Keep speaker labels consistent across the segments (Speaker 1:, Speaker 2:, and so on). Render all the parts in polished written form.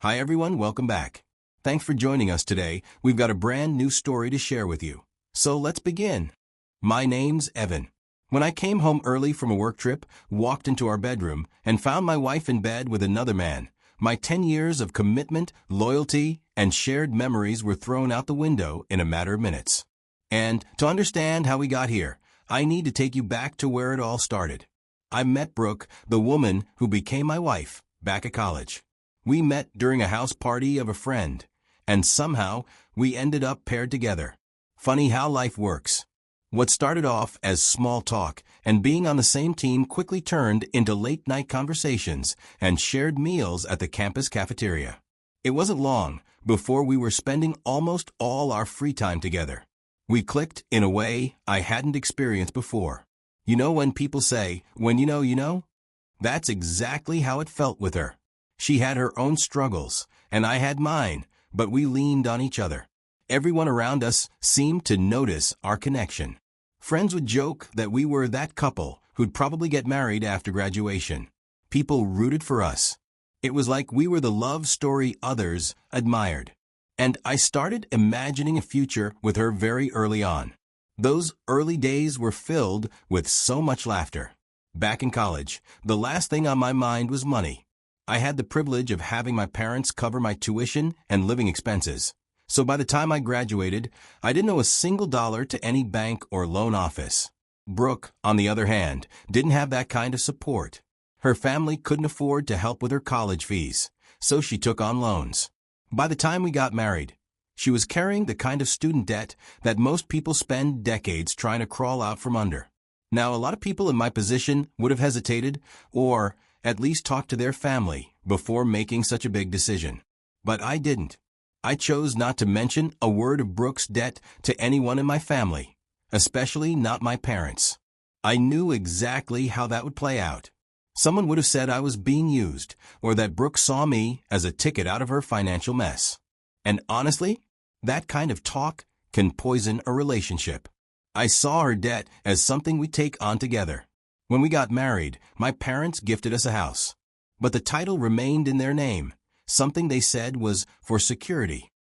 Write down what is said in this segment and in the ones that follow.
Speaker 1: Hi everyone, welcome back. Thanks for joining us today. We've got a brand new story to share with you. So let's begin. My name's Evan. When I came home early from a work trip, walked into our bedroom, and found my wife in bed with another man, my 10 years of commitment, loyalty, and shared memories were thrown out the window in a matter of minutes. And to understand how we got here, I need to take you back to where it all started. I met Brooke, the woman who became my wife, back at college. We met during a house party of a friend, and somehow we ended up paired together. Funny how life works. What started off as small talk and being on the same team quickly turned into late-night conversations and shared meals at the campus cafeteria. It wasn't long before we were spending almost all our free time together. We clicked in a way I hadn't experienced before. You know when people say, when you know, you know? That's exactly how it felt with her. She had her own struggles, and I had mine, but we leaned on each other. Everyone around us seemed to notice our connection. Friends would joke that we were that couple who'd probably get married after graduation. People rooted for us. It was like we were the love story others admired. And I started imagining a future with her very early on. Those early days were filled with so much laughter. Back in college, the last thing on my mind was money. I had the privilege of having my parents cover my tuition and living expenses. So by the time I graduated, I didn't owe a single dollar to any bank or loan office. Brooke, on the other hand, didn't have that kind of support. Her family couldn't afford to help with her college fees, so she took on loans. By the time we got married, she was carrying the kind of student debt that most people spend decades trying to crawl out from under. Now, a lot of people in my position would have hesitated or at least talked to their family before making such a big decision. But I didn't. I chose not to mention a word of Brooke's debt to anyone in my family, especially not my parents. I knew exactly how that would play out. Someone would have said I was being used or that Brooke saw me as a ticket out of her financial mess. And honestly, that kind of talk can poison a relationship. I saw her debt as something we take on together. When we got married, my parents gifted us a house. But the title remained in their name, something they said was for security.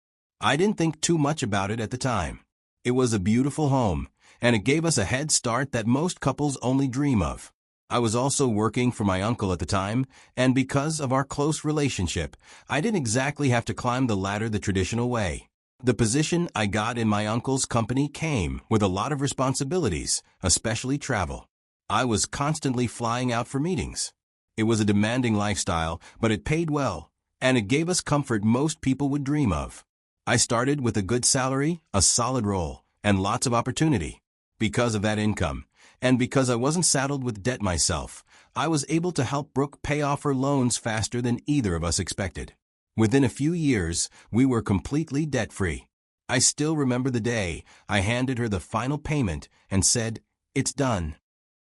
Speaker 1: I didn't think too much about it at the time. It was a beautiful home, and it gave us a head start that most couples only dream of. I was also working for my uncle at the time, and because of our close relationship, I didn't exactly have to climb the ladder the traditional way. The position I got in my uncle's company came with a lot of responsibilities, especially travel. I was constantly flying out for meetings. It was a demanding lifestyle, but it paid well, and it gave us comfort most people would dream of. I started with a good salary, a solid role, and lots of opportunity. Because of that income, and because I wasn't saddled with debt myself, I was able to help Brooke pay off her loans faster than either of us expected. Within a few years, we were completely debt-free. I still remember the day I handed her the final payment and said, "It's done."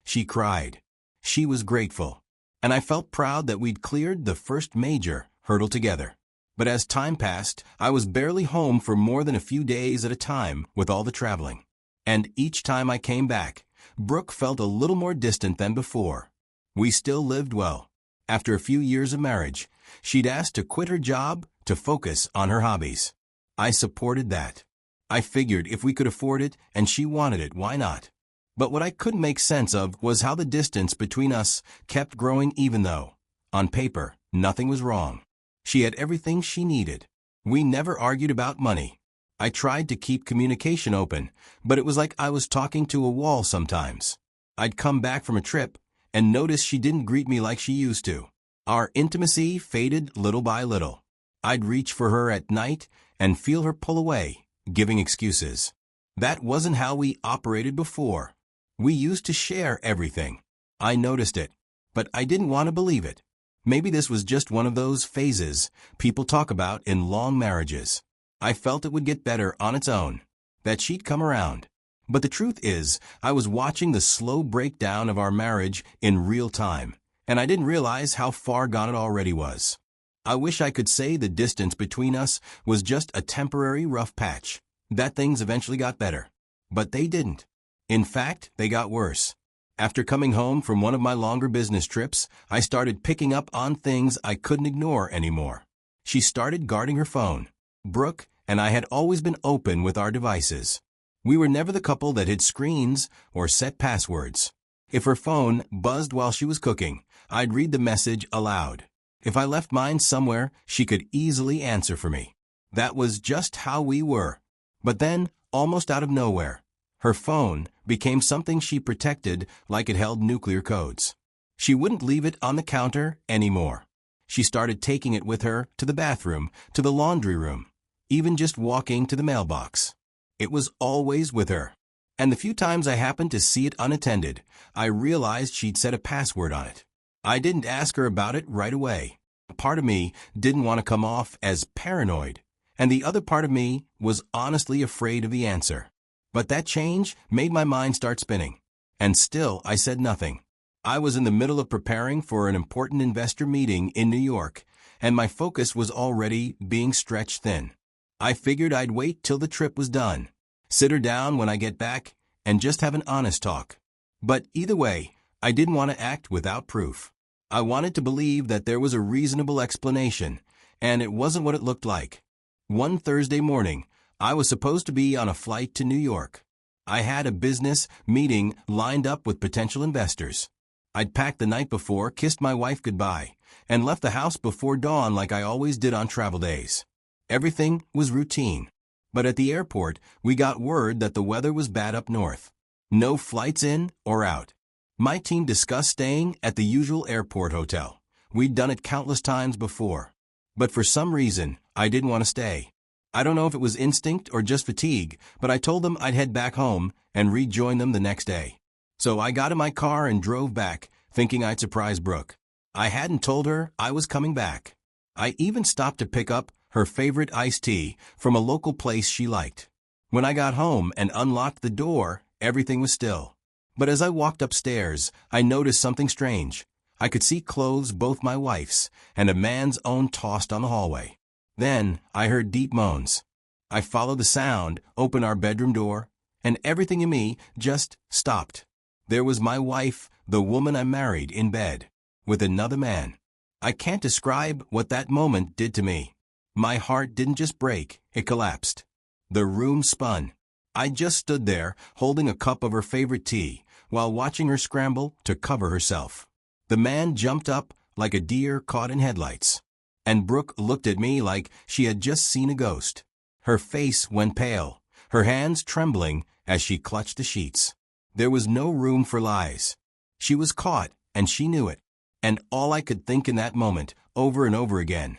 Speaker 1: She cried. She was grateful. And I felt proud that we'd cleared the first major hurdle together. But as time passed, I was barely home for more than a few days at a time with all the traveling. And each time I came back, Brooke felt a little more distant than before. We still lived well. After a few years of marriage, she'd asked to quit her job to focus on her hobbies. I supported that. I figured if we could afford it and she wanted it, why not? But what I couldn't make sense of was how the distance between us kept growing even though, on paper, nothing was wrong. She had everything she needed. We never argued about money. I tried to keep communication open, but it was like I was talking to a wall sometimes. I'd come back from a trip and notice she didn't greet me like she used to. Our intimacy faded little by little. I'd reach for her at night and feel her pull away, giving excuses. That wasn't how we operated before. We used to share everything. I noticed it, but I didn't want to believe it. Maybe this was just one of those phases people talk about in long marriages. I felt it would get better on its own, that she'd come around. But the truth is, I was watching the slow breakdown of our marriage in real time, and I didn't realize how far gone it already was. I wish I could say the distance between us was just a temporary rough patch, that things eventually got better. But they didn't. In fact, they got worse. After coming home from one of my longer business trips, I started picking up on things I couldn't ignore anymore. She started guarding her phone. Brooke and I had always been open with our devices. We were never the couple that hid screens or set passwords. If her phone buzzed while she was cooking, I'd read the message aloud. If I left mine somewhere, she could easily answer for me. That was just how we were. But then, almost out of nowhere, her phone became something she protected like it held nuclear codes. She wouldn't leave it on the counter anymore. She started taking it with her to the bathroom, to the laundry room, even just walking to the mailbox. It was always with her. And the few times I happened to see it unattended, I realized she'd set a password on it. I didn't ask her about it right away. A part of me didn't want to come off as paranoid, and the other part of me was honestly afraid of the answer. But that change made my mind start spinning. And still, I said nothing. I was in the middle of preparing for an important investor meeting in New York, and my focus was already being stretched thin. I figured I'd wait till the trip was done, sit her down when I get back, and just have an honest talk. But either way, I didn't want to act without proof. I wanted to believe that there was a reasonable explanation, and it wasn't what it looked like. One Thursday morning, I was supposed to be on a flight to New York. I had a business meeting lined up with potential investors. I'd packed the night before, kissed my wife goodbye, and left the house before dawn like I always did on travel days. Everything was routine. But at the airport, we got word that the weather was bad up north. No flights in or out. My team discussed staying at the usual airport hotel. We'd done it countless times before. But for some reason, I didn't want to stay. I don't know if it was instinct or just fatigue, but I told them I'd head back home and rejoin them the next day. So I got in my car and drove back, thinking I'd surprise Brooke. I hadn't told her I was coming back. I even stopped to pick up her favorite iced tea from a local place she liked. When I got home and unlocked the door, everything was still. But as I walked upstairs, I noticed something strange. I could see clothes, both my wife's, and a man's own tossed on the hallway. Then I heard deep moans. I followed the sound, opened our bedroom door, and everything in me just stopped. There was my wife, the woman I married, in bed, with another man. I can't describe what that moment did to me. My heart didn't just break, it collapsed. The room spun. I just stood there, holding a cup of her favorite tea, while watching her scramble to cover herself. The man jumped up like a deer caught in headlights. And Brooke looked at me like she had just seen a ghost. Her face went pale, her hands trembling as she clutched the sheets. There was no room for lies. She was caught, and she knew it. And all I could think in that moment, over and over again,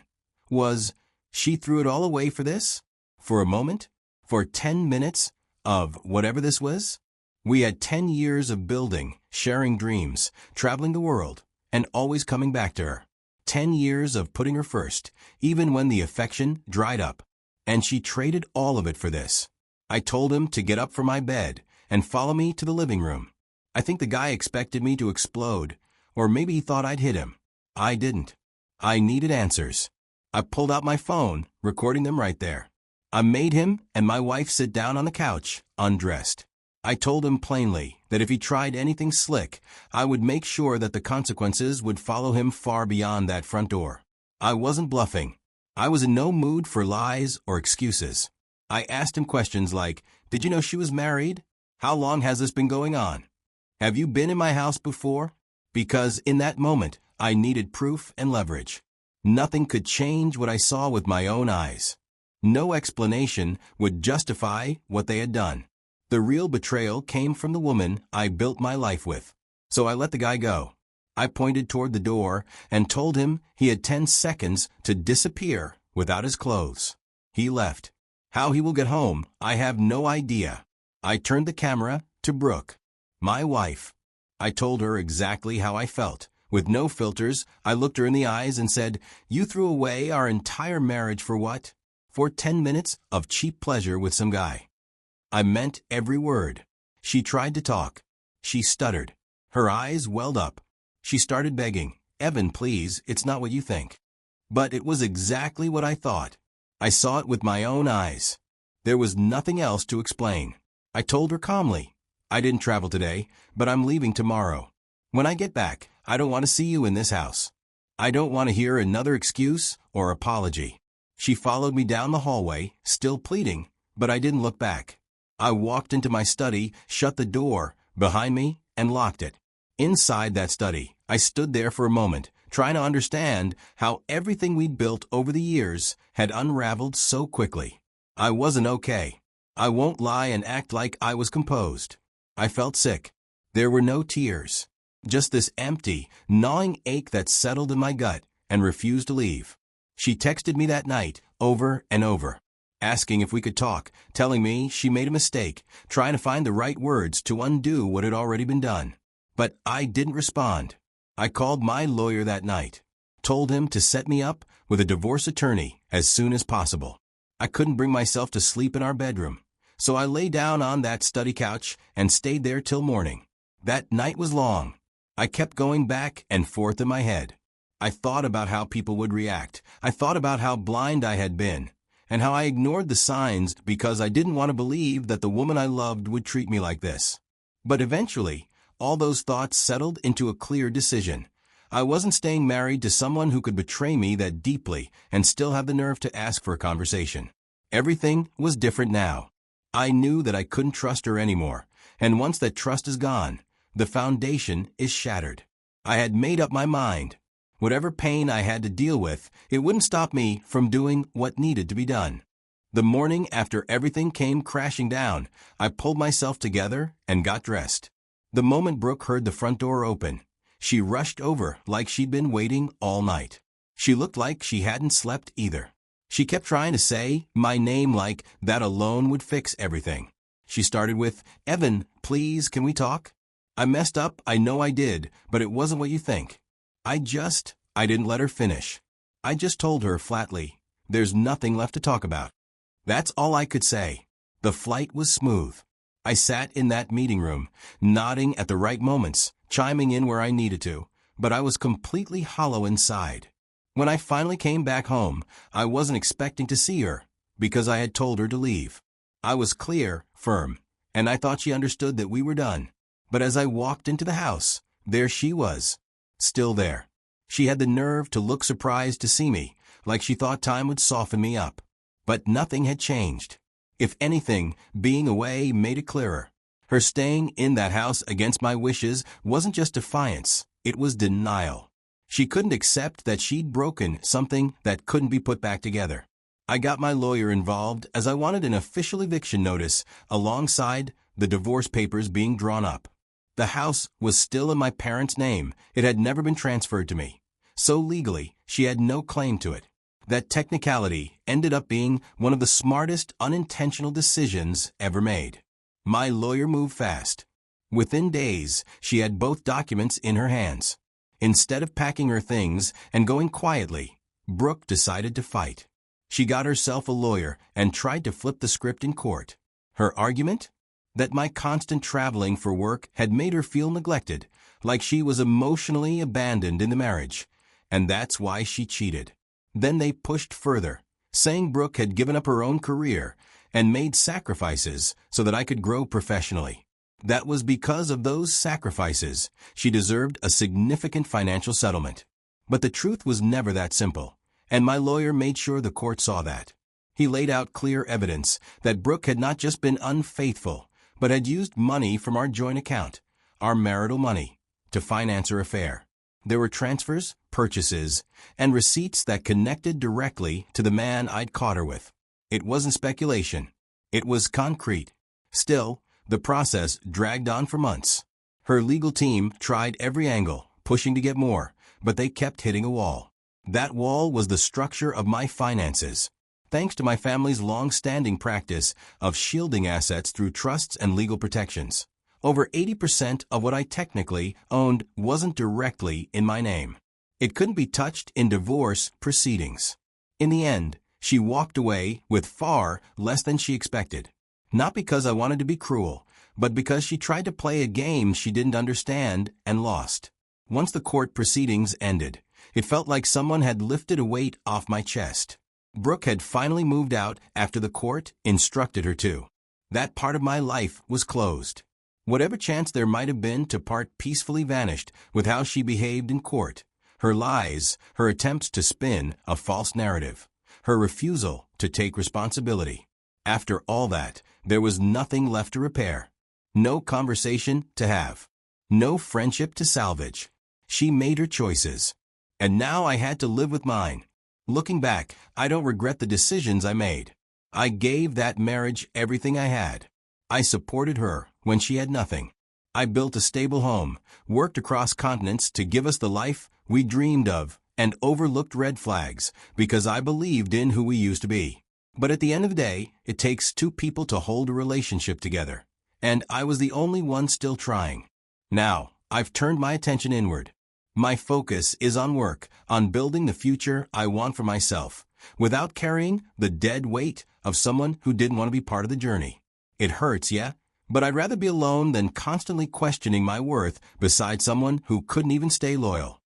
Speaker 1: was, she threw it all away for this? For a moment? For 10 minutes? Of whatever this was? We had 10 years of building, sharing dreams, traveling the world, and always coming back to her. 10 years of putting her first, even when the affection dried up. And she traded all of it for this. I told him to get up from my bed and follow me to the living room. I think the guy expected me to explode, or maybe he thought I'd hit him. I didn't. I needed answers. I pulled out my phone, recording them right there. I made him and my wife sit down on the couch, undressed. I told him plainly that if he tried anything slick, I would make sure that the consequences would follow him far beyond that front door. I wasn't bluffing. I was in no mood for lies or excuses. I asked him questions like, did you know she was married? How long has this been going on? Have you been in my house before? Because in that moment, I needed proof and leverage. Nothing could change what I saw with my own eyes. No explanation would justify what they had done. The real betrayal came from the woman I built my life with. So I let the guy go. I pointed toward the door and told him he had 10 seconds to disappear without his clothes. He left. How he will get home, I have no idea. I turned the camera to Brooke, my wife. I told her exactly how I felt. With no filters, I looked her in the eyes and said, you threw away our entire marriage for what? For 10 minutes of cheap pleasure with some guy. I meant every word. She tried to talk. She stuttered. Her eyes welled up. She started begging, Evan, please, it's not what you think. But it was exactly what I thought. I saw it with my own eyes. There was nothing else to explain. I told her calmly, I didn't travel today, but I'm leaving tomorrow. When I get back, I don't want to see you in this house. I don't want to hear another excuse or apology. She followed me down the hallway, still pleading, but I didn't look back. I walked into my study, shut the door behind me, and locked it. Inside that study, I stood there for a moment, trying to understand how everything we'd built over the years had unraveled so quickly. I wasn't okay. I won't lie and act like I was composed. I felt sick. There were no tears. Just this empty, gnawing ache that settled in my gut and refused to leave. She texted me that night, over and over, asking if we could talk, telling me she made a mistake, trying to find the right words to undo what had already been done. But I didn't respond. I called my lawyer that night, told him to set me up with a divorce attorney as soon as possible. I couldn't bring myself to sleep in our bedroom, so I lay down on that study couch and stayed there till morning. That night was long. I kept going back and forth in my head. I thought about how people would react. I thought about how blind I had been, and how I ignored the signs because I didn't want to believe that the woman I loved would treat me like this. But eventually, all those thoughts settled into a clear decision. I wasn't staying married to someone who could betray me that deeply and still have the nerve to ask for a conversation. Everything was different now. I knew that I couldn't trust her anymore, and once that trust is gone, the foundation is shattered. I had made up my mind. Whatever pain I had to deal with, it wouldn't stop me from doing what needed to be done. The morning after everything came crashing down, I pulled myself together and got dressed. The moment Brooke heard the front door open, she rushed over like she'd been waiting all night. She looked like she hadn't slept either. She kept trying to say my name like that alone would fix everything. She started with, "Evan, please, can we talk?" I messed up, I know I did, but it wasn't what you think. I didn't let her finish. I just told her flatly, there's nothing left to talk about. That's all I could say. The flight was smooth. I sat in that meeting room, nodding at the right moments, chiming in where I needed to, but I was completely hollow inside. When I finally came back home, I wasn't expecting to see her, because I had told her to leave. I was clear, firm, and I thought she understood that we were done. But as I walked into the house, there she was, still there. She had the nerve to look surprised to see me, like she thought time would soften me up. But nothing had changed. If anything, being away made it clearer. Her staying in that house against my wishes wasn't just defiance, it was denial. She couldn't accept that she'd broken something that couldn't be put back together. I got my lawyer involved as I wanted an official eviction notice alongside the divorce papers being drawn up. The house was still in my parents' name. It had never been transferred to me. So legally, she had no claim to it. That technicality ended up being one of the smartest unintentional decisions ever made. My lawyer moved fast. Within days, she had both documents in her hands. Instead of packing her things and going quietly, Brooke decided to fight. She got herself a lawyer and tried to flip the script in court. Her argument? That my constant traveling for work had made her feel neglected, like she was emotionally abandoned in the marriage, and that's why she cheated. Then they pushed further, saying Brooke had given up her own career and made sacrifices so that I could grow professionally. That was because of those sacrifices, she deserved a significant financial settlement. But the truth was never that simple, and my lawyer made sure the court saw that. He laid out clear evidence that Brooke had not just been unfaithful, but had used money from our joint account, our marital money, to finance her affair. There were transfers, purchases, and receipts that connected directly to the man I'd caught her with. It wasn't speculation. It was concrete. Still, the process dragged on for months. Her legal team tried every angle, pushing to get more, but they kept hitting a wall. That wall was the structure of my finances. Thanks to my family's long-standing practice of shielding assets through trusts and legal protections, over 80% of what I technically owned wasn't directly in my name. It couldn't be touched in divorce proceedings. In the end, she walked away with far less than she expected. Not because I wanted to be cruel, but because she tried to play a game she didn't understand and lost. Once the court proceedings ended, it felt like someone had lifted a weight off my chest. Brooke had finally moved out after the court instructed her to. That part of my life was closed. Whatever chance there might have been to part peacefully vanished with how she behaved in court. Her lies, her attempts to spin a false narrative, her refusal to take responsibility. After all that, there was nothing left to repair. No conversation to have. No friendship to salvage. She made her choices. And now I had to live with mine. Looking back, I don't regret the decisions I made. I gave that marriage everything I had. I supported her when she had nothing. I built a stable home, worked across continents to give us the life we dreamed of, and overlooked red flags because I believed in who we used to be. But at the end of the day, it takes two people to hold a relationship together. And I was the only one still trying. Now, I've turned my attention inward. My focus is on work, on building the future I want for myself, without carrying the dead weight of someone who didn't want to be part of the journey. It hurts, yeah? But I'd rather be alone than constantly questioning my worth beside someone who couldn't even stay loyal.